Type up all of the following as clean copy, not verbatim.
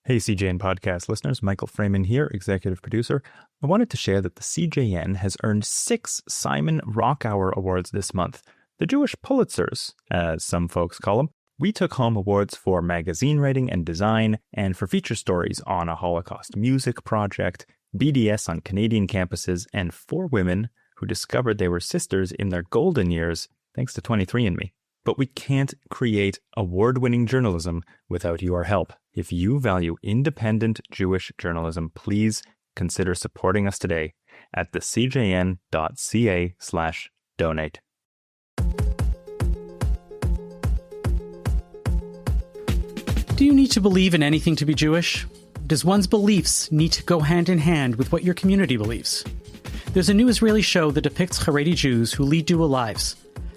Hey, CJN podcast listeners, Michael Freeman here, executive producer. I wanted to share that the CJN has earned 6 Simon Rock Hour Awards this month, the Jewish Pulitzers, as some folks call them. We took home awards for magazine writing and design, and for feature stories on a Holocaust music project, BDS on Canadian campuses, and 4 women who discovered they were sisters in their golden years, thanks to 23andMe. But we can't create award-winning journalism without your help. If you value independent Jewish journalism, please consider supporting us today at thecjn.ca/donate. Do you need to believe in anything to be Jewish? Does one's beliefs need to go hand in hand with what your community believes? There's a new Israeli show that depicts Haredi Jews who lead dual lives,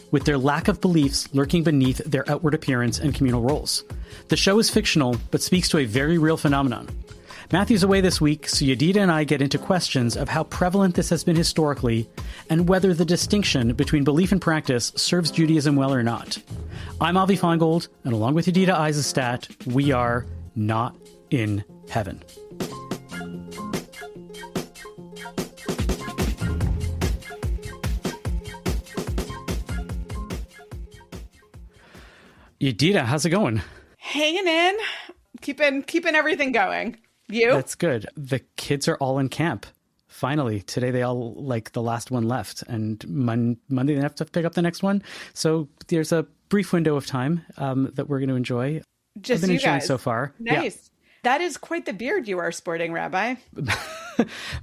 with their lack of beliefs lurking beneath their outward appearance and communal roles. The show is fictional, but speaks to a very real phenomenon. Matthew's away this week, so Yedida and I get into questions of how prevalent this has been historically, and whether the distinction between belief and practice serves Judaism well or not. I'm Avi Feingold, and along with Yedida Eisestat, we are not in heaven. Yedida, how's it going? Hanging in, keeping everything going. You? That's good. The kids are all in camp. Finally, today they all, like, the last one left, and Monday they have to pick up the next one. So there's a brief window of time that we're going to enjoy. Just I've been you enjoying guys. So far. Nice. Yeah. That is quite the beard you are sporting, Rabbi.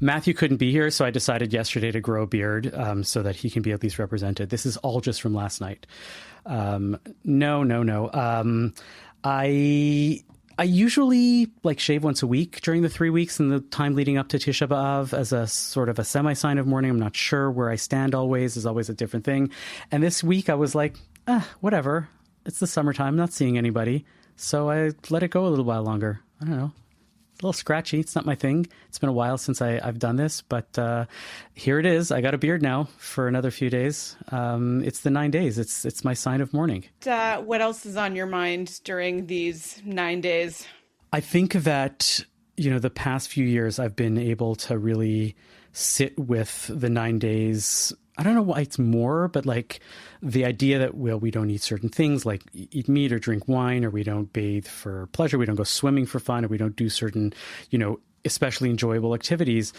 Matthew couldn't be here, so I decided yesterday to grow a beard so that he can be at least represented. This is all just from last night. No. I usually shave once a week during the 3 weeks and the time leading up to Tisha B'Av as a sort of a semi-sign of mourning. I'm not sure where I stand always. There's always a different thing. And this week I was like, whatever. It's the summertime. I'm not seeing anybody. So I let it go a little while longer. I don't know. A little scratchy. It's not my thing. It's been a while since I've done this, but here it is. I got a beard now for another few days. It's the 9 days. It's my sign of mourning. What else is on your mind during these 9 days? I think that, the past few years I've been able to really sit with the 9 days. I don't know why it's more, but the idea that, we don't eat certain things like eat meat or drink wine, or we don't bathe for pleasure, we don't go swimming for fun, or we don't do certain, especially enjoyable activities.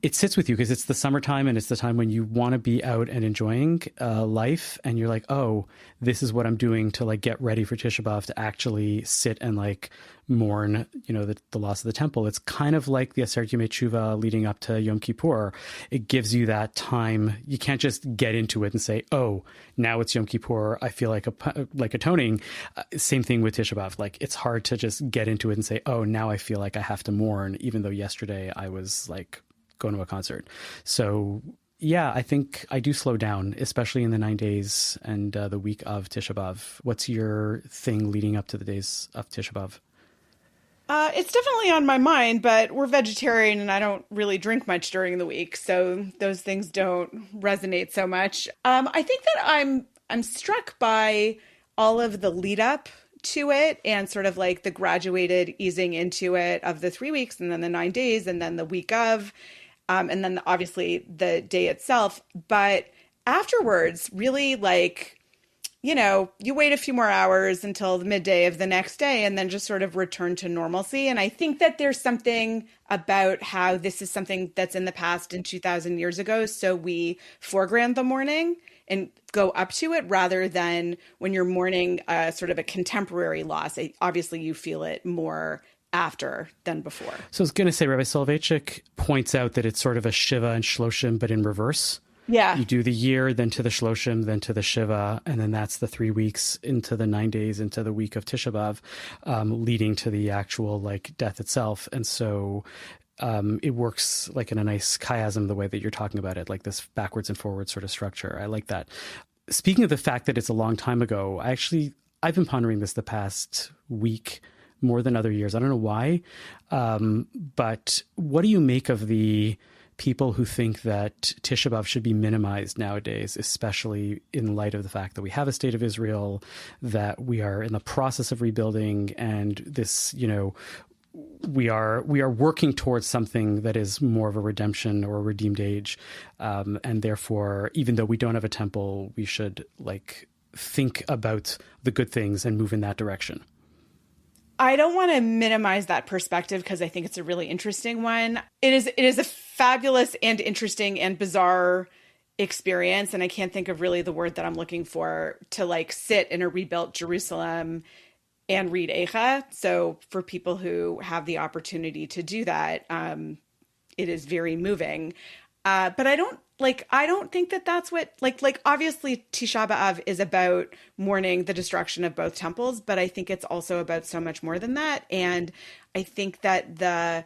It sits with you because it's the summertime and it's the time when you want to be out and enjoying life. And you're like, oh, this is what I'm doing to get ready for Tisha B'Av, to actually sit and mourn, the loss of the temple. It's kind of like the Aseret Yemei Tshuva leading up to Yom Kippur. It gives you that time. You can't just get into it and say, oh, now it's Yom Kippur, I feel like atoning. Same thing with Tisha B'Av. It's hard to just get into it and say, oh, now I feel like I have to mourn, even though yesterday I was going to a concert. So yeah, I think I do slow down, especially in the 9 days and the week of Tisha B'Av. What's your thing leading up to the days of Tisha B'Av? It's definitely on my mind, but we're vegetarian and I don't really drink much during the week, so those things don't resonate so much. I think that I'm struck by all of the lead up to it and sort of the graduated easing into it of the 3 weeks and then the 9 days and then the week of, and then obviously the day itself. But afterwards, really you wait a few more hours until the midday of the next day and then just sort of return to normalcy. And I think that there's something about how this is something that's in the past and 2,000 years ago. So we foreground the mourning and go up to it rather than when you're mourning sort of a contemporary loss. Obviously, you feel it more after than before. So I was going to say, Rabbi Soloveitchik points out that it's sort of a Shiva and Shloshim, but in reverse. Yeah. You do the year, then to the Shloshim, then to the Shiva, and then that's the 3 weeks into the 9 days into the week of Tisha B'Av, leading to the actual death itself. And so it works in a nice chiasm the way that you're talking about it, this backwards and forwards sort of structure. I like that. Speaking of the fact that it's a long time ago, I've been pondering this the past week more than other years. I don't know why, but what do you make of the people who think that Tisha B'Av should be minimized nowadays, especially in light of the fact that we have a state of Israel, that we are in the process of rebuilding, and this, we are working towards something that is more of a redemption or a redeemed age, and therefore, even though we don't have a temple, we should think about the good things and move in that direction. I don't want to minimize that perspective because I think it's a really interesting one. It is a fabulous and interesting and bizarre experience, and I can't think of really the word that I'm looking for, to sit in a rebuilt Jerusalem and read Eicha. So for people who have the opportunity to do that, it is very moving. But I don't think that that's what, obviously Tisha B'Av is about mourning the destruction of both temples, but I think it's also about so much more than that. And I think that the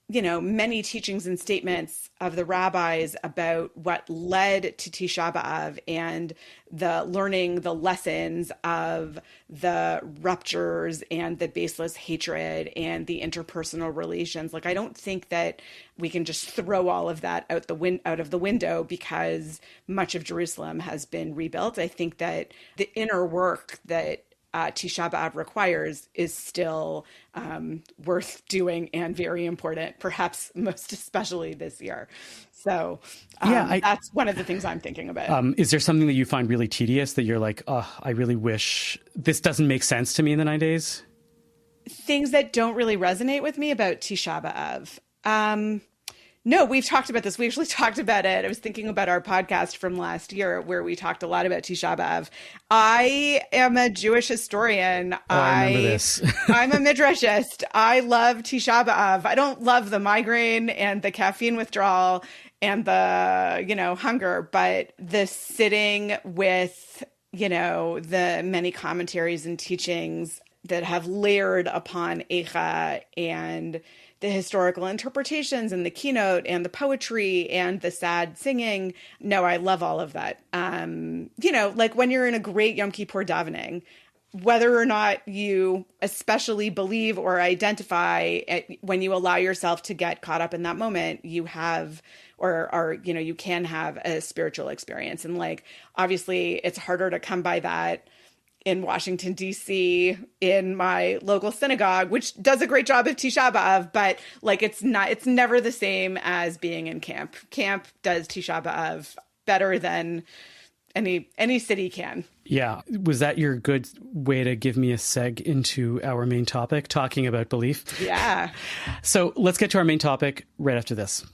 many teachings and statements of the rabbis about what led to Tisha B'Av and the learning the lessons of the ruptures and the baseless hatred and the interpersonal relations. I don't think that we can just throw all of that out of the window because much of Jerusalem has been rebuilt. I think that the inner work that Tisha B'Av requires is still worth doing and very important, perhaps most especially this year. So that's one of the things I'm thinking about. Is there something that you find really tedious that you're like, oh, I really wish this doesn't make sense to me in the 9 days? Things that don't really resonate with me about Tisha B'Av. No, we've talked about this. We actually talked about it. I was thinking about our podcast from last year where we talked a lot about Tisha B'Av. I am a Jewish historian. I remember this. I'm a midrashist. I love Tisha B'Av. I don't love the migraine and the caffeine withdrawal and the, hunger, but the sitting with, the many commentaries and teachings that have layered upon Eicha and the historical interpretations and the keynote and the poetry and the sad singing. No, I love all of that. When you're in a great Yom Kippur davening, whether or not you especially believe or identify, when you allow yourself to get caught up in that moment, you have, you can have a spiritual experience. And obviously it's harder to come by that in Washington, D.C., in my local synagogue, which does a great job of Tisha B'Av, but it's never the same as being in camp. Camp does Tisha B'Av better than any city can. Yeah. Was that your good way to give me a seg into our main topic, talking about belief? Yeah. So let's get to our main topic right after this.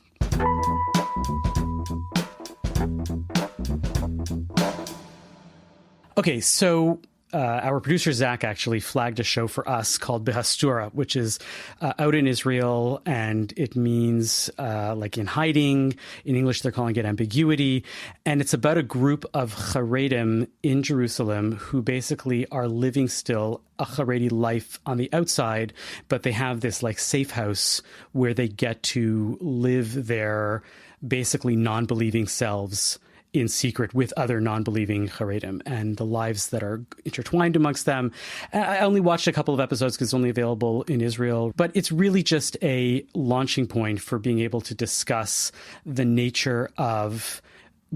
Okay, so our producer, Zach, actually flagged a show for us called Behastura, which is out in Israel, and it means in hiding. In English, they're calling it ambiguity. And it's about a group of Haredim in Jerusalem who basically are living still a Haredi life on the outside, but they have this safe house where they get to live their basically non-believing selves in secret with other non-believing Haredim and the lives that are intertwined amongst them. I only watched a couple of episodes because it's only available in Israel, but it's really just a launching point for being able to discuss the nature of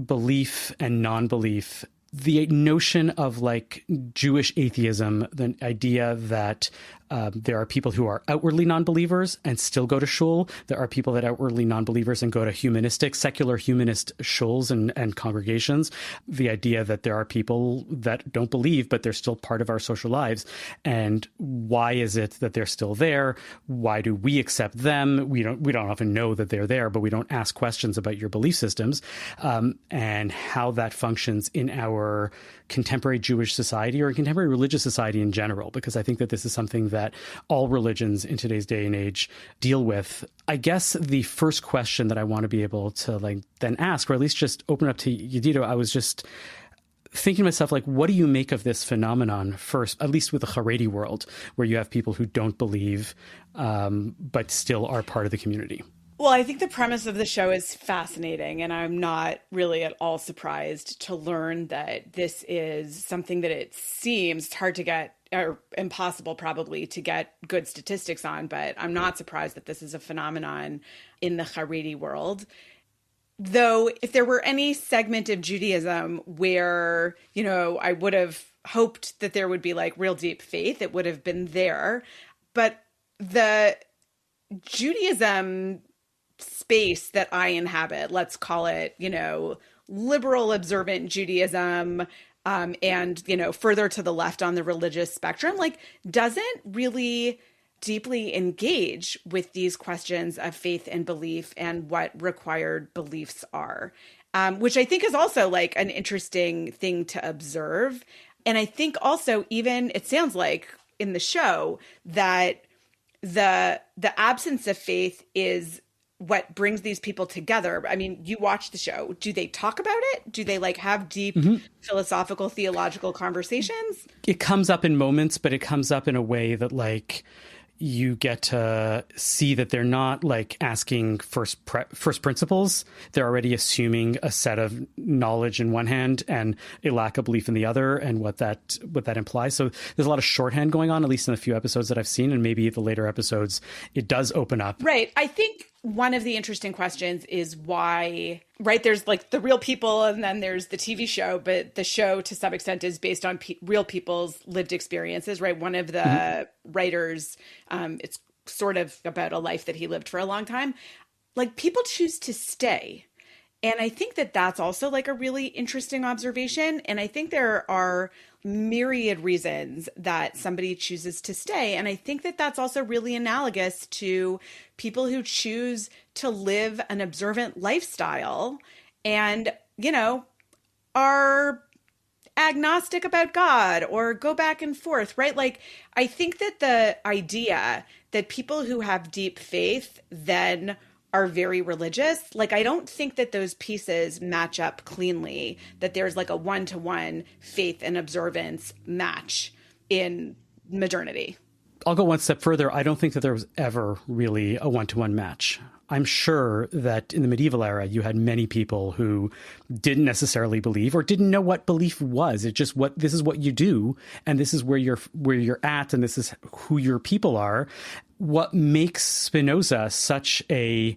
belief and non-belief, the notion of Jewish atheism, the idea that there are people who are outwardly non-believers and still go to shul. There are people that are outwardly non-believers and go to secular humanist shuls and congregations. The idea that there are people that don't believe, but they're still part of our social lives. And why is it that they're still there? Why do we accept them? We don't often know that they're there, but we don't ask questions about your belief systems, and how that functions in our contemporary Jewish society or in contemporary religious society in general, because I think that this is something that all religions in today's day and age deal with. I guess the first question that I want to be able to then ask, or at least just open up to Yedito, I was just thinking to myself, what do you make of this phenomenon first, at least with the Haredi world, where you have people who don't believe, but still are part of the community? Well, I think the premise of the show is fascinating, and I'm not really at all surprised to learn that this is something that it seems hard to get, or impossible probably to get good statistics on, but I'm not surprised that this is a phenomenon in the Haredi world. Though, if there were any segment of Judaism where, I would have hoped that there would be real deep faith, it would have been there. But the Judaism space that I inhabit, let's call it, liberal observant Judaism, and, further to the left on the religious spectrum, like, doesn't really deeply engage with these questions of faith and belief and what required beliefs are, which I think is also like an interesting thing to observe. And I think also, even it sounds like in the show that the absence of faith is what brings these people together. I mean, you watch the show. Do they talk about it? Do they like have deep philosophical, theological conversations? It comes up in moments, but it comes up in a way that like you get to see that they're not like asking first principles. They're already assuming a set of knowledge in one hand and a lack of belief in the other, and what that implies. So there's a lot of shorthand going on, at least in the few episodes that I've seen, and maybe the later episodes it does open up. Right. I think one of the interesting questions is why, right? There's like the real people and then there's the TV show, but the show to some extent is based on real people's lived experiences, right? One of the writers, it's sort of about a life that he lived for a long time. Like, people choose to stay. And I think that that's also like a really interesting observation. And I think there are myriad reasons that somebody chooses to stay. And I think that that's also really analogous to people who choose to live an observant lifestyle and, are agnostic about God or go back and forth, right? Like, I think that the idea that people who have deep faith then are very religious, like, I don't think that those pieces match up cleanly, that there's like a one-to-one faith and observance match in modernity. I'll go one step further. I don't think that there was ever really a one-to-one match. I'm sure that in the medieval era, you had many people who didn't necessarily believe or didn't know what belief was. It's just this is what you do, and this is where you're at, and this is who your people are. What makes Spinoza such a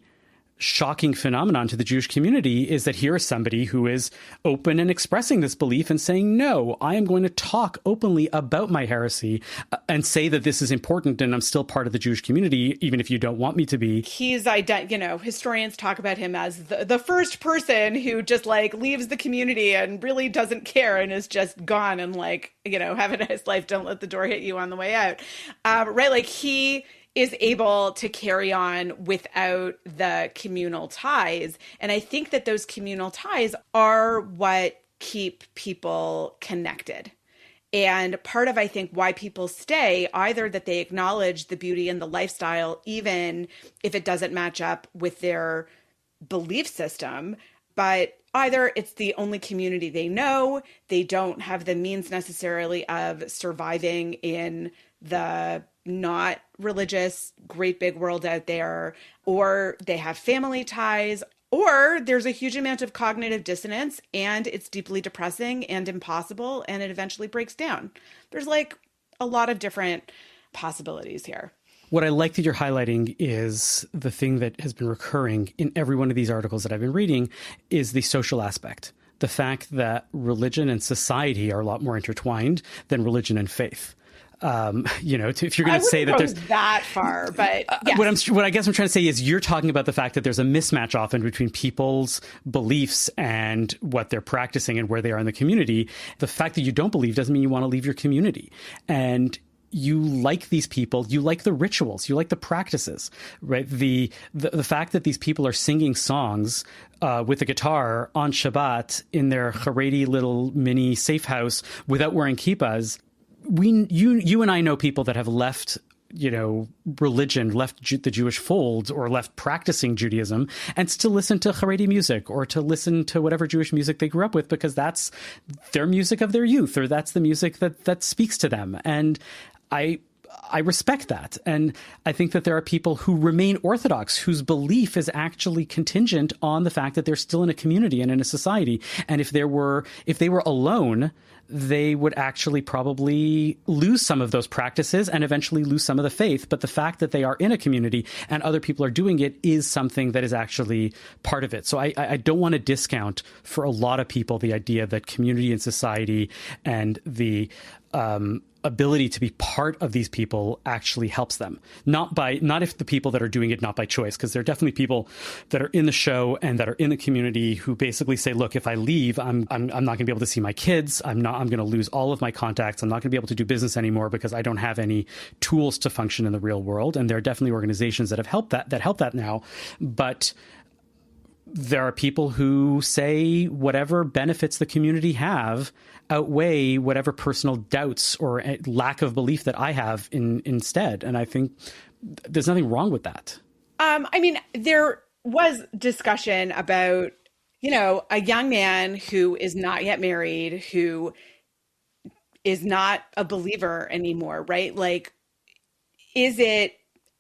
shocking phenomenon to the Jewish community is that here is somebody who is open and expressing this belief and saying, no, I am going to talk openly about my heresy and say that this is important and I'm still part of the Jewish community, even if you don't want me to be. He's, historians talk about him as the first person who just like leaves the community and really doesn't care and is just gone and like, have a nice life. Don't let the door hit you on the way out. Right. Like, he is able to carry on without the communal ties. And I think that those communal ties are what keep people connected. And part of, I think, why people stay, either that they acknowledge the beauty in the lifestyle, even if it doesn't match up with their belief system, but either it's the only community they know, they don't have the means necessarily of surviving in the not religious great big world out there, or they have family ties, or there's a huge amount of cognitive dissonance and it's deeply depressing and impossible and it eventually breaks down. There's like a lot of different possibilities here. What I like that you're highlighting is the thing that has been recurring in every one of these articles that I've been reading is the social aspect. The fact that religion and society are a lot more intertwined than religion and faith. If you're going to say that there's that far, but yes. What I guess I'm trying to say is you're talking about the fact that there's a mismatch often between people's beliefs and what they're practicing and where they are in the community. The fact that you don't believe doesn't mean you want to leave your community. And you like these people, you like the rituals, you like the practices, right? The fact that these people are singing songs with a guitar on Shabbat in their Haredi little mini safe house without wearing kippahs. You and I know people that have left, religion, left the Jewish fold or left practicing Judaism and still listen to Haredi music or to listen to whatever Jewish music they grew up with because that's their music of their youth or that's the music that speaks to them. And I respect that. And I think that there are people who remain Orthodox, whose belief is actually contingent on the fact that they're still in a community and in a society. And if they were alone, they would actually probably lose some of those practices and eventually lose some of the faith. But the fact that they are in a community and other people are doing it is something that is actually part of it. So I don't want to discount for a lot of people the idea that community and society and the ability to be part of these people actually helps them. Not if the people that are doing it, not by choice, because there are definitely people that are in the show and that are in the community who basically say, look, if I leave, I'm not going to be able to see my kids. I'm going to lose all of my contacts. I'm not going to be able to do business anymore because I don't have any tools to function in the real world. And there are definitely organizations that have helped that now. But there are people who say whatever benefits the community have outweigh whatever personal doubts or lack of belief that I have instead. And I think there's nothing wrong with that. I mean, there was discussion about, a young man who is not yet married, who is not a believer anymore, right? Like, is it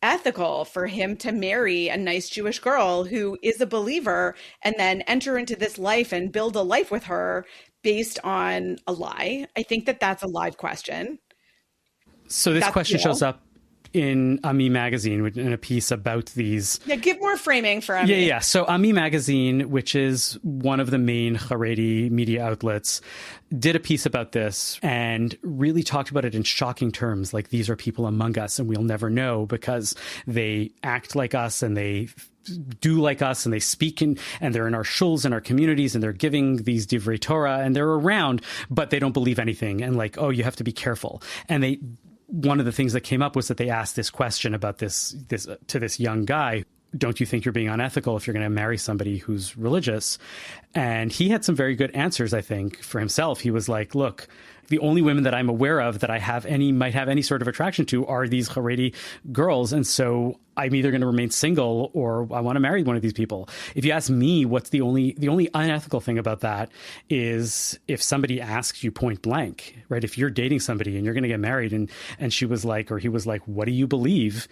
ethical for him to marry a nice Jewish girl who is a believer and then enter into this life and build a life with her based on a lie? I think that that's a live question. So this question shows up in Ami magazine in a piece about these. Yeah, give more framing for Ami. Yeah. So Ami magazine, which is one of the main Haredi media outlets, did a piece about this and really talked about it in shocking terms. Like, these are people among us and we'll never know because they act like us and they do like us and they speak and they're in our shuls and our communities and they're giving these divrei Torah and they're around, but they don't believe anything. And like, oh, you have to be careful. And one of the things that came up was that they asked this question about this to this young guy. Don't you think you're being unethical if you're going to marry somebody who's religious? And he had some very good answers, I think, for himself. He was like, look, the only women that I'm aware of that might have any sort of attraction to are these Haredi girls. And so I'm either going to remain single or I want to marry one of these people. If you ask me, what's the only unethical thing about that is if somebody asks you point blank, right? If you're dating somebody and you're going to get married and she was like, or he was like, what do you believe?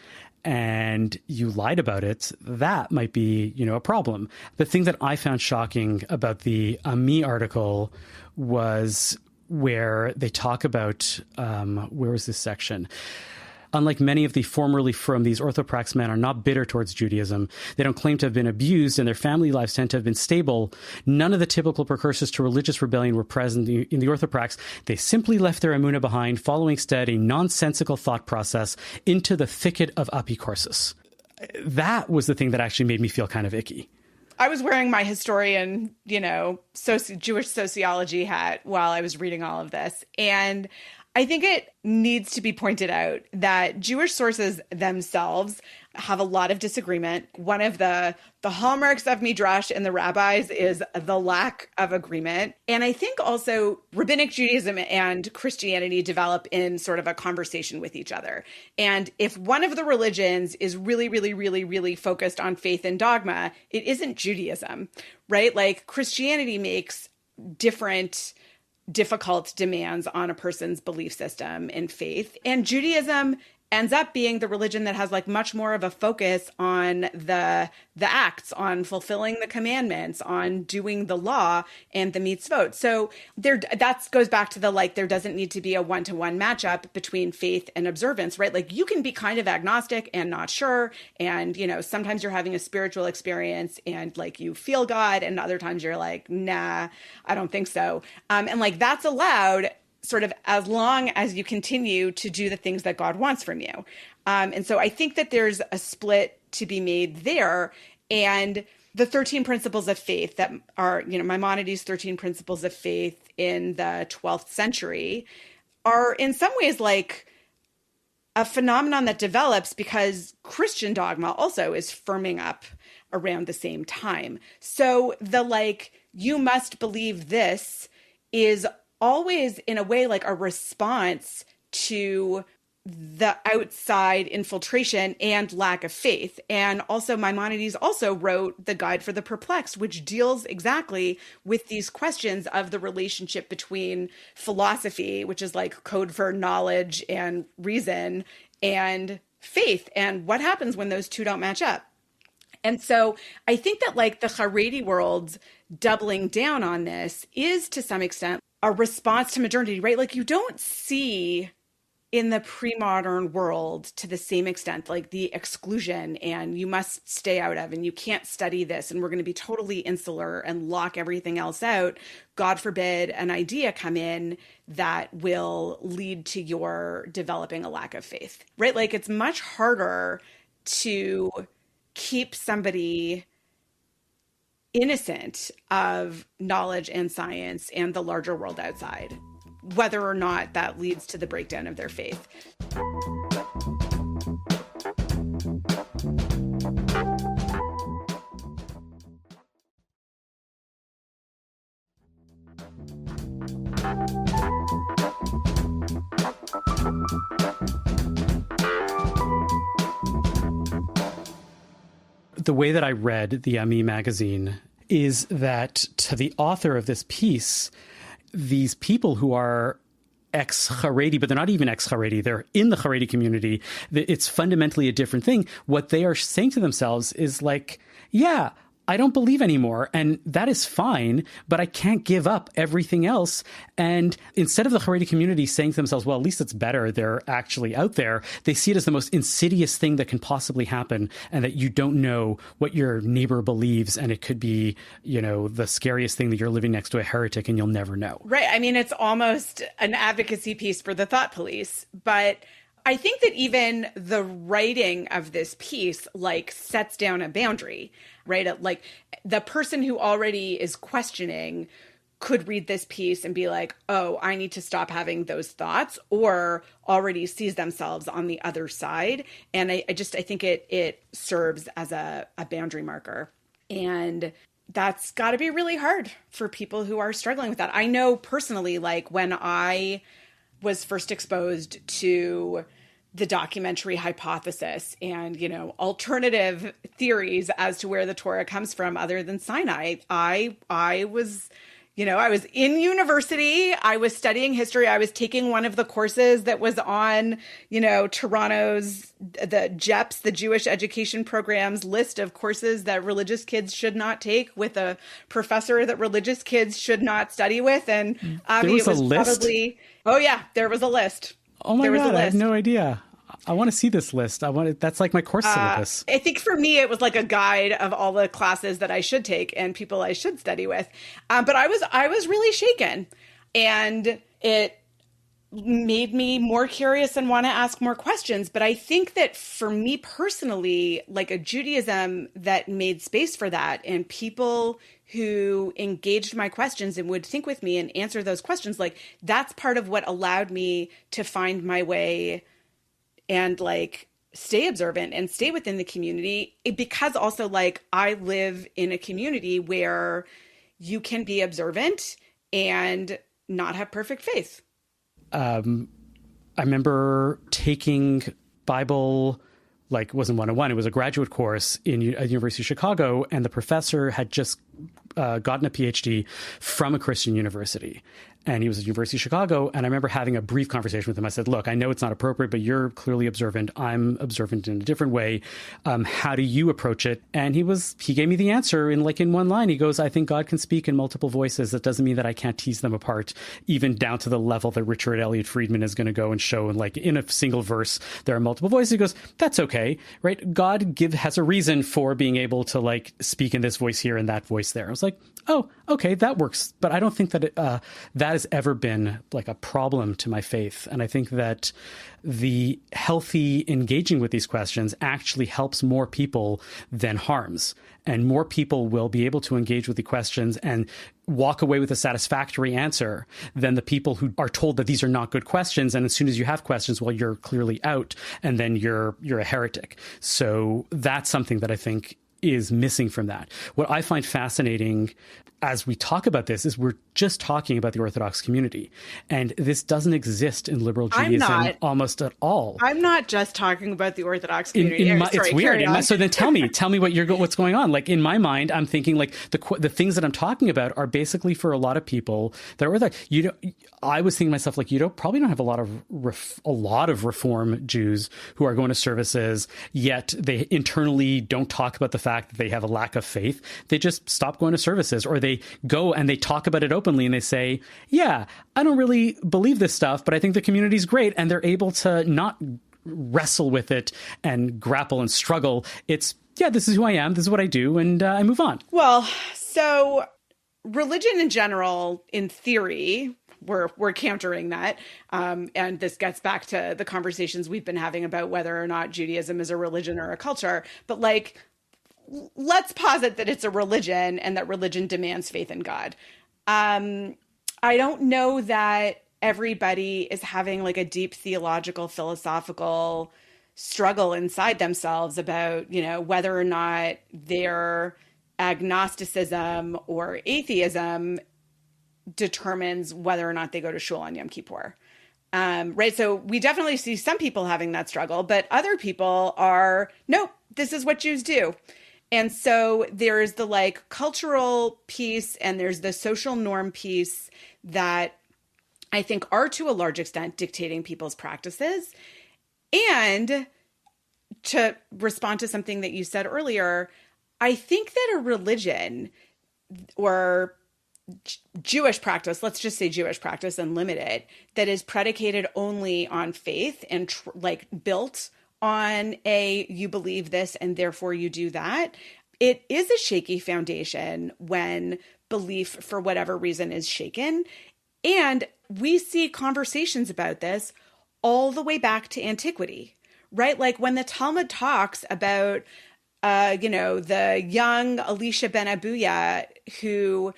And you lied about it, that might be, a problem. The thing that I found shocking about the Ami article was where they talk about, where was this section? Unlike many of the formerly frum, these orthoprax men are not bitter towards Judaism. They don't claim to have been abused, and their family lives tend to have been stable. None of the typical precursors to religious rebellion were present in the orthoprax. They simply left their emunah behind, following instead a nonsensical thought process into the thicket of apicorsis. That was the thing that actually made me feel kind of icky. I was wearing my historian, Jewish sociology hat while I was reading all of this. And I think it needs to be pointed out that Jewish sources themselves have a lot of disagreement. One of the hallmarks of Midrash and the rabbis is the lack of agreement. And I think also Rabbinic Judaism and Christianity develop in sort of a conversation with each other. And if one of the religions is really, really, really, really focused on faith and dogma, it isn't Judaism, right? Like, Christianity makes difficult demands on a person's belief system and faith. And Judaism ends up being the religion that has like much more of a focus on the acts, on fulfilling the commandments, on doing the law and the mitzvot. So that goes back to there doesn't need to be a one-to-one matchup between faith and observance, right? Like, you can be kind of agnostic and not sure. And, sometimes you're having a spiritual experience and like you feel God, and other times you're like, nah, I don't think so. And like, that's allowed sort of as long as you continue to do the things that God wants from you. And so I think that there's a split to be made there. And the 13 principles of faith that are, Maimonides' 13 principles of faith in the 12th century are in some ways like a phenomenon that develops because Christian dogma also is firming up around the same time. So you must believe this is always in a way like a response to the outside infiltration and lack of faith. And also Maimonides also wrote the Guide for the Perplexed, which deals exactly with these questions of the relationship between philosophy, which is like code for knowledge and reason, and faith, and what happens when those two don't match up. And so I think that like the Haredi world's doubling down on this is to some extent a response to modernity, right? Like, you don't see in the pre-modern world to the same extent, like the exclusion and you must stay out of and you can't study this and we're going to be totally insular and lock everything else out. God forbid an idea come in that will lead to your developing a lack of faith, right? Like it's much harder to keep somebody innocent of knowledge and science and the larger world outside, whether or not that leads to the breakdown of their faith. The way that I read the Ami magazine is that to the author of this piece, these people who are ex-Haredi, but they're not even ex-Haredi, they're in the Haredi community, it's fundamentally a different thing. What they are saying to themselves is like, yeah, I don't believe anymore, and that is fine, but I can't give up everything else. And instead of the Haredi community saying to themselves, well, at least it's better, they're actually out there, they see it as the most insidious thing that can possibly happen, and that you don't know what your neighbor believes, and it could be, you know, the scariest thing that you're living next to a heretic and you'll never know. Right. I mean, it's almost an advocacy piece for the thought police, but I think that even the writing of this piece like sets down a boundary, right? Like the person who already is questioning could read this piece and be like, oh, I need to stop having those thoughts, or already sees themselves on the other side. And I think it serves as a boundary marker. And that's got to be really hard for people who are struggling with that. I know personally, like when I was first exposed to the documentary hypothesis and, you know, alternative theories as to where the Torah comes from other than Sinai, I was, you know, I was in university, I was studying history, I was taking one of the courses that was on, you know, Toronto's, the JEPS, the Jewish Education Program's list of courses that religious kids should not take, with a professor that religious kids should not study with. And there was a list? Probably, oh yeah, there was a list. Oh my God, I had no idea. I want to see this list. That's like my course syllabus. I think for me, it was like a guide of all the classes that I should take and people I should study with. But I was really shaken, and it made me more curious and want to ask more questions. But I think that for me personally, like a Judaism that made space for that, and people who engaged my questions and would think with me and answer those questions, like that's part of what allowed me to find my way and like stay observant and stay within the community. Because also like I live in a community where you can be observant and not have perfect faith. I remember taking Bible, like it wasn't 101, it was a graduate course at University of Chicago, and the professor had just gotten a PhD from a Christian university. And he was at University of Chicago. And I remember having a brief conversation with him. I said, look, I know it's not appropriate, but you're clearly observant. I'm observant in a different way. How do you approach it? And he gave me the answer in one line. He goes, I think God can speak in multiple voices. That doesn't mean that I can't tease them apart, even down to the level that Richard Elliott Friedman is going to go and show. And like in a single verse, there are multiple voices. He goes, that's okay, right? God has a reason for being able to like speak in this voice here and that voice there. I was like, oh, okay, that works. But I don't think that that has ever been like a problem to my faith. And I think that the healthy engaging with these questions actually helps more people than harms. And more people will be able to engage with the questions and walk away with a satisfactory answer than the people who are told that these are not good questions. And as soon as you have questions, well, you're clearly out, and then you're a heretic. So that's something that I think is missing from that. What I find fascinating as we talk about this is we're just talking about the Orthodox community, and this doesn't exist in liberal Judaism almost at all. I'm not just talking about the Orthodox community. It's weird. So then tell me what's going on. Like in my mind, I'm thinking like the things that I'm talking about are basically for a lot of people that are Orthodox. I was thinking to myself, like, probably don't have a lot of Reform Jews who are going to services, yet they internally don't talk about the fact fact that they have a lack of faith, they just stop going to services, or they go and they talk about it openly and they say, yeah, I don't really believe this stuff, but I think the community's great. And they're able to not wrestle with it and grapple and struggle. It's, yeah, this is who I am. This is what I do. And I move on. Well, so religion in general, in theory, we're countering that. And this gets back to the conversations we've been having about whether or not Judaism is a religion or a culture. But like, let's posit that it's a religion and that religion demands faith in God. I don't know that everybody is having like a deep theological, philosophical struggle inside themselves about, you know, whether or not their agnosticism or atheism determines whether or not they go to shul on Yom Kippur. Right. So we definitely see some people having that struggle, but other people are, nope, this is what Jews do. And so there's the like cultural piece and there's the social norm piece that I think are to a large extent dictating people's practices. And to respond to something that you said earlier, I think that a religion or Jewish practice, let's just say Jewish practice and limit it, that is predicated only on faith and like built on a, you believe this and therefore you do that. It is a shaky foundation when belief for whatever reason is shaken. And we see conversations about this all the way back to antiquity, right? Like when the Talmud talks about, the young Elisha ben Abuya who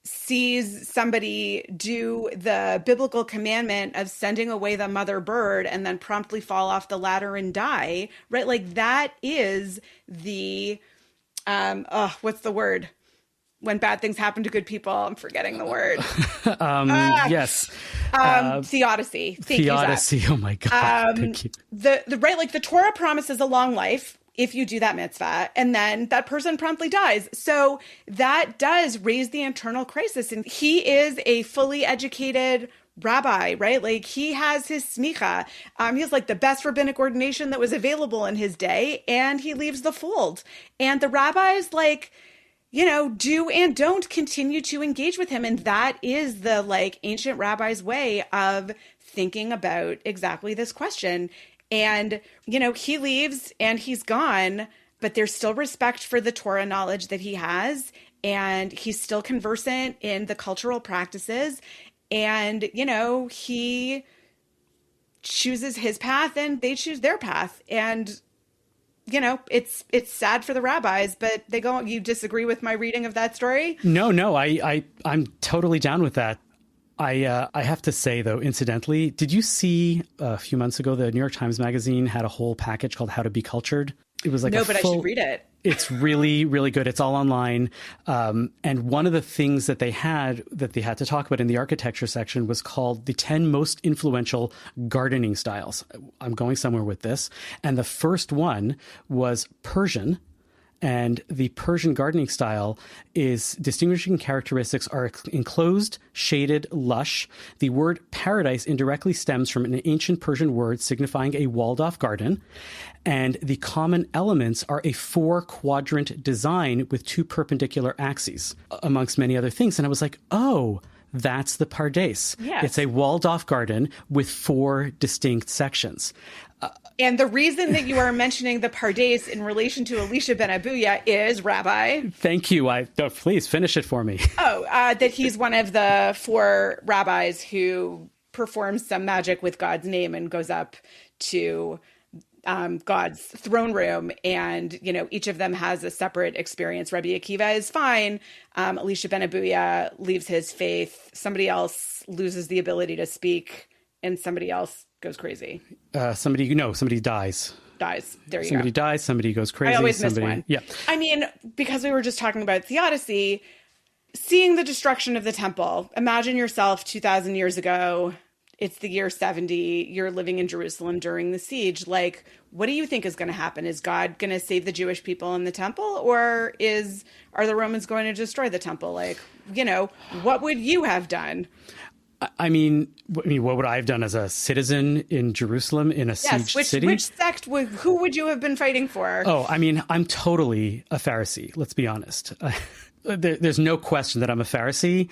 sees somebody do the biblical commandment of sending away the mother bird and then promptly fall off the ladder and die, right? Like that is the, what's the word? When bad things happen to good people, I'm forgetting the word. Yes. Theodicy. Theodicy. Oh my God. Thank you. The right, like the Torah promises a long life if you do that mitzvah, and then that person promptly dies. So that does raise the internal crisis. And he is a fully educated rabbi, right? Like he has his smicha. He has like the best rabbinic ordination that was available in his day, and he leaves the fold. And the rabbis like, do and don't continue to engage with him. And that is the like ancient rabbis' way of thinking about exactly this question. And, he leaves and he's gone, but there's still respect for the Torah knowledge that he has. And he's still conversant in the cultural practices. And, he chooses his path and they choose their path. And, it's sad for the rabbis, but they go, you disagree with my reading of that story? No, I'm totally down with that. I have to say, though, incidentally, did you see a few months ago, the New York Times Magazine had a whole package called How to Be Cultured? It was like no, but I should read it. It's really, really good. It's all online. And one of the things that they had to talk about in the architecture section was called the 10 most influential gardening styles. I'm going somewhere with this. And the first one was Persian. And the Persian gardening style is distinguishing characteristics are enclosed, shaded, lush. The word paradise indirectly stems from an ancient Persian word signifying a walled-off garden. And the common elements are a 4-quadrant design with 2 perpendicular axes, amongst many other things. And I was like, oh, that's the Pardes. Yes. It's a walled-off garden with 4 distinct sections. And the reason that you are mentioning the Pardes in relation to Elisha ben Abuya is, Rabbi. Thank you. Please finish it for me. That he's one of the 4 rabbis who performs some magic with God's name and goes up to God's throne room. And, each of them has a separate experience. Rabbi Akiva is fine. Elisha ben Abuya leaves his faith. Somebody else loses the ability to speak, and somebody else goes crazy. Somebody dies. There you Somebody go. dies, somebody goes crazy. I always miss one. Yeah. I mean, because we were just talking about theodicy, seeing the destruction of the temple, imagine yourself 2,000 years ago, it's the year 70, you're living in Jerusalem during the siege. Like, what do you think is going to happen? Is God going to save the Jewish people in the temple, or are the Romans going to destroy the temple? Like, what would you have done? I mean, what would I have done as a citizen in Jerusalem in a sieged city? Which sect, who would you have been fighting for? Oh, I mean, I'm totally a Pharisee. Let's be honest. There's no question that I'm a Pharisee.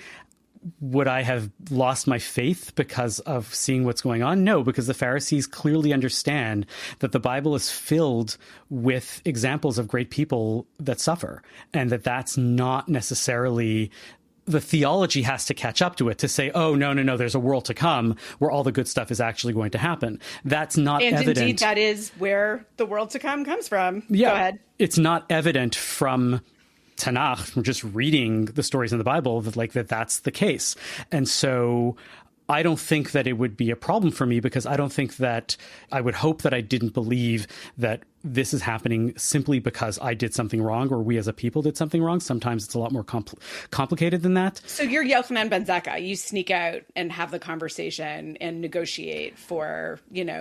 Would I have lost my faith because of seeing what's going on? No, because the Pharisees clearly understand that the Bible is filled with examples of great people that suffer, and that that's not necessarily... The theology has to catch up to it to say, oh, no, there's a world to come where all the good stuff is actually going to happen. That's not evident. And indeed, that is where the world to come comes from. Yeah, Go ahead. It's not evident from Tanakh, from just reading the stories in the Bible, that's the case. And so I don't think that it would be a problem for me, because I don't think that I would hope that I didn't believe that this is happening simply because I did something wrong or we as a people did something wrong. Sometimes it's a lot more complicated than that. So you're Yochanan ben Zakkai. You sneak out and have the conversation and negotiate for,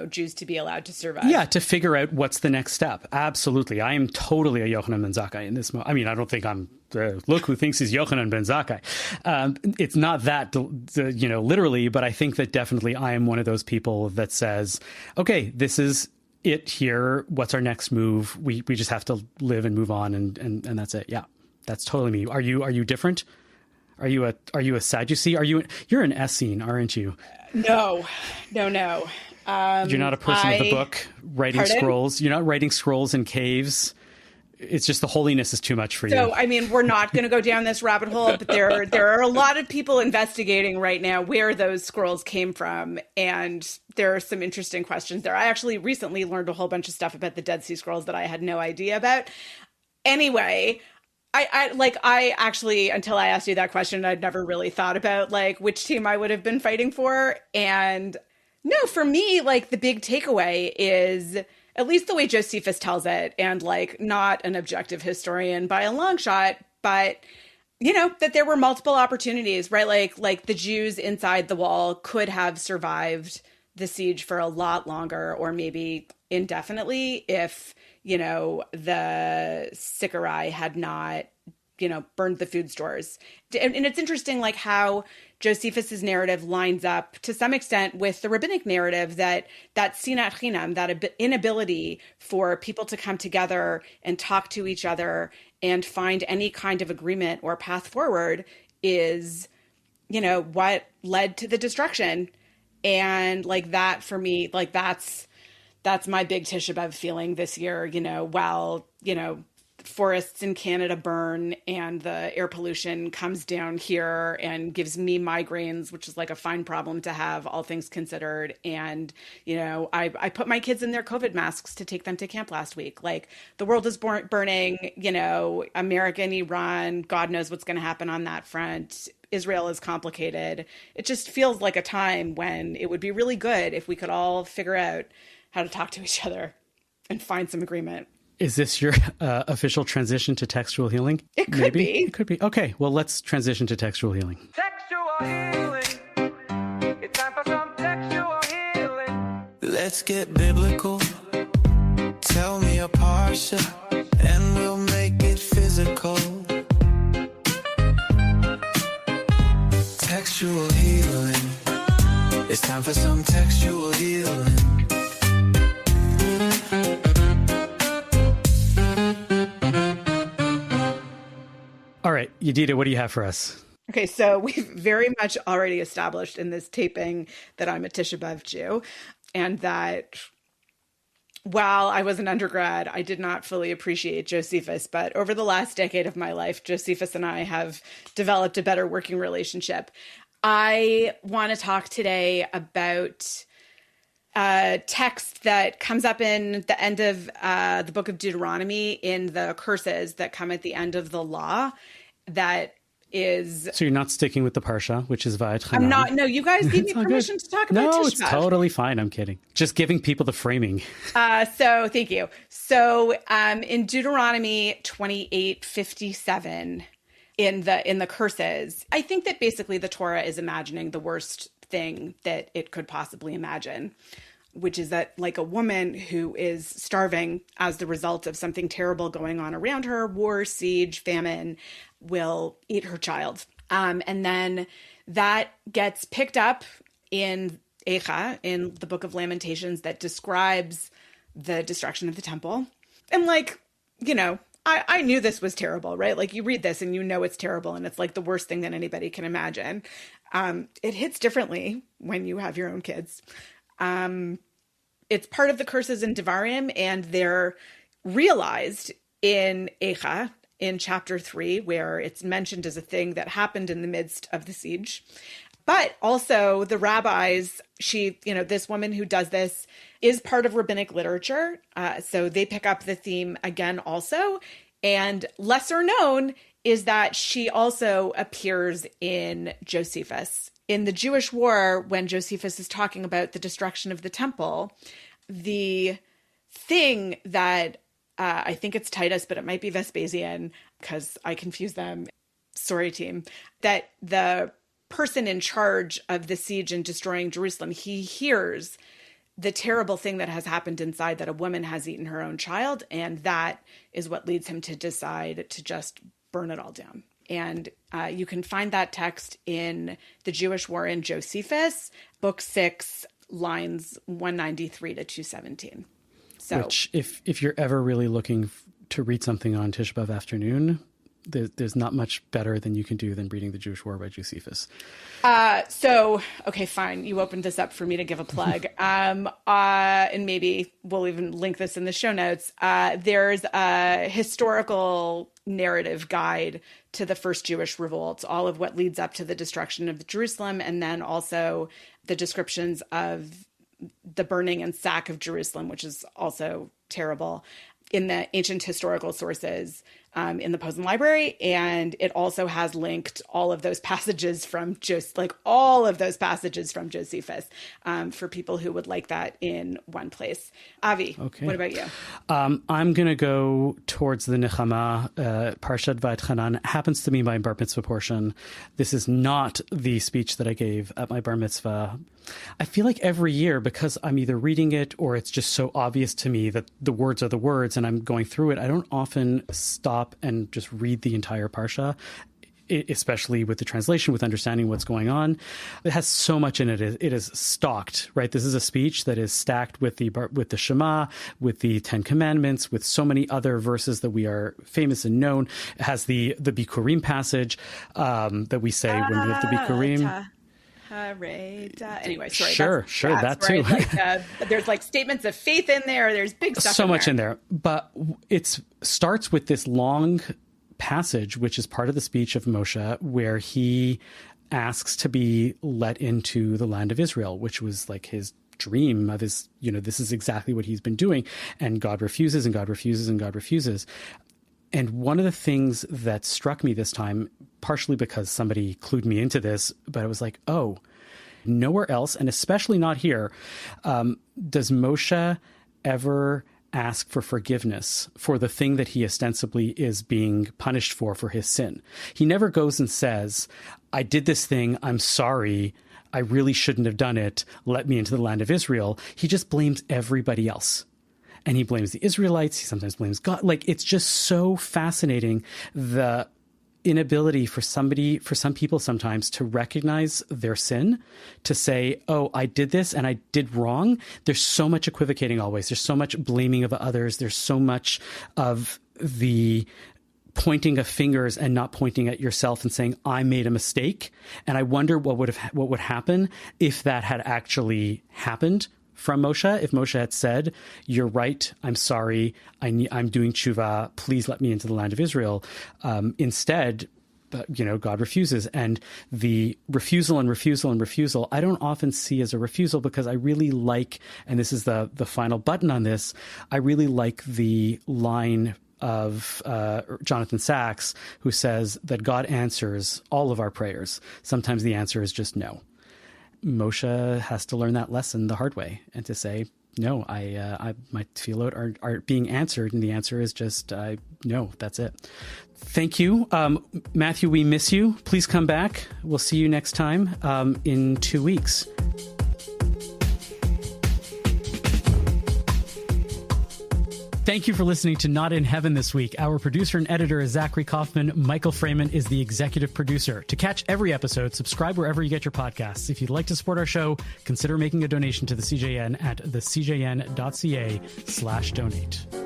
Jews to be allowed to survive. Yeah, to figure out what's the next step. Absolutely. I am totally a Yochanan ben Zakkai in this moment. I mean, I don't think I'm look who thinks he's Yochanan ben Zakkai. It's not that, literally, but I think that definitely I am one of those people that says, okay, this is it here. What's our next move? We just have to live and move on, and that's it. Yeah, that's totally me. Are you different? Are you a Sadducee? You're an Essene, aren't you? No. You're not a person of the book, writing Pardon? scrolls. You're not writing scrolls in caves. It's just the holiness is too much for you. So, I mean, we're not going to go down this rabbit hole, but there are a lot of people investigating right now where those scrolls came from. And there are some interesting questions there. I actually recently learned a whole bunch of stuff about the Dead Sea Scrolls that I had no idea about. Anyway, I actually, until I asked you that question, I'd never really thought about which team I would have been fighting for. And no, for me, the big takeaway is, at least the way Josephus tells it, and not an objective historian by a long shot, but that there were multiple opportunities, right? Like the Jews inside the wall could have survived the siege for a lot longer, or maybe indefinitely, if the Sicarii had not burned the food stores. And it's interesting how Josephus's narrative lines up to some extent with the rabbinic narrative that sinat chinam, that inability for people to come together and talk to each other and find any kind of agreement or path forward is, what led to the destruction. And that for me, that's my big Tisha B'Av feeling this year, while, forests in Canada burn and the air pollution comes down here and gives me migraines, which is a fine problem to have, all things considered. And, I put my kids in their COVID masks to take them to camp last week. The world is burning, America and Iran, God knows what's going to happen on that front. Israel is complicated. It just feels like a time when it would be really good if we could all figure out how to talk to each other and find some agreement. Is this your official transition to textual healing? It could be. It could be. Okay, well, let's transition to textual healing. Textual healing. It's time for some textual healing. Let's get biblical. Tell me a parsha, and we'll make it physical. Textual healing. It's time for some textual healing. All right, Yedida, what do you have for us? Okay, so we've very much already established in this taping that I'm a Tisha B'Av Jew, and that while I was an undergrad, I did not fully appreciate Josephus, but over the last decade of my life, Josephus and I have developed a better working relationship. I want to talk today about a text that comes up in the end of the book of Deuteronomy, in the curses that come at the end of the law. That is... So you're not sticking with the Parsha, which is Vayet Chanan. I'm not. No, you guys gave me permission to talk about Tisha B'Av. No, it's totally fine. I'm kidding. Just giving people the framing. So thank you. So in Deuteronomy 28:57, in the curses, I think that basically the Torah is imagining the worst thing that it could possibly imagine, which is that a woman who is starving as the result of something terrible going on around her, war, siege, famine, will eat her child. And then that gets picked up in Eicha, in the Book of Lamentations, that describes the destruction of the temple. And like, you know, I knew this was terrible, right? Like you read this and you know it's terrible and it's like the worst thing that anybody can imagine. It hits differently when you have your own kids. It's part of the curses in Devarim, and they're realized in Eicha in chapter 3, where it's mentioned as a thing that happened in the midst of the siege. But also the rabbis, this woman who does this is part of rabbinic literature. So they pick up the theme again also. And lesser known is that she also appears in Josephus. In the Jewish War, when Josephus is talking about the destruction of the temple, the thing that I think it's Titus, but it might be Vespasian because I confuse them. Sorry, team. That the person in charge of the siege and destroying Jerusalem, he hears the terrible thing that has happened inside, that a woman has eaten her own child. And that is what leads him to decide to just burn it all down. And you can find that text in the Jewish War in Josephus, book 6, lines 193 to 217. So, which, if you're ever really looking to read something on Tisha B'Av afternoon, there's not much better than you can do than reading the Jewish War by Josephus. Okay, fine. You opened this up for me to give a plug. And maybe we'll even link this in the show notes. There's a historical narrative guide to the first Jewish revolt, all of what leads up to the destruction of Jerusalem, and then also the descriptions of the burning and sack of Jerusalem, which is also terrible, in the ancient historical sources in the Posen Library. And it also has linked all of those passages from Josephus for people who would like that in one place. Avi, okay. What about you? I'm going to go towards the Nechama, Parshat Va'etchanan. Happens to be my bar mitzvah portion. This is not the speech that I gave at my bar mitzvah. I feel like every year, because I'm either reading it or it's just so obvious to me that the words are the words and I'm going through it, I don't often stop and just read the entire Parsha, especially with the translation, with understanding what's going on. It has so much in it. It is stocked, right? This is a speech that is stacked with the Shema, with the 10 Commandments, with so many other verses that we are famous and known. It has the Bikurim passage that we say when we have the Bikurim. Anyway, sorry. Sure, that too. Right? There's like statements of faith in there. There's big stuff. So much in there, but it starts with this long passage, which is part of the speech of Moshe, where he asks to be let into the land of Israel, which was like his dream of his. This is exactly what he's been doing, and God refuses, and God refuses, and God refuses. And one of the things that struck me this time, partially because somebody clued me into this, but I was like, oh, nowhere else, and especially not here, does Moshe ever ask for forgiveness for the thing that he ostensibly is being punished for his sin. He never goes and says, I did this thing, I'm sorry, I really shouldn't have done it, let me into the land of Israel. He just blames everybody else. And he blames the Israelites. He sometimes blames God. Like, it's just so fascinating, the inability for some people sometimes to recognize their sin, to say, oh, I did this and I did wrong. There's so much equivocating always. There's so much blaming of others. There's so much of the pointing of fingers and not pointing at yourself and saying, I made a mistake. And I wonder what would happen if that had actually happened from Moshe, if Moshe had said, you're right, I'm sorry, I'm doing tshuva, please let me into the land of Israel. Instead, God refuses. And the refusal, I don't often see as a refusal, because I really like, and this is the final button on this, I really like the line of Jonathan Sacks, who says that God answers all of our prayers. Sometimes the answer is just no. Moshe has to learn that lesson the hard way and to say, no, my tefillot are being answered. And the answer is just, no, that's it. Thank you. Matthew, we miss you. Please come back. We'll see you next time in 2 weeks. Thank you for listening to Not in Heaven this week. Our producer and editor is Zachary Kaufman. Michael Freeman is the executive producer. To catch every episode, subscribe wherever you get your podcasts. If you'd like to support our show, consider making a donation to the CJN at thecjn.ca/donate.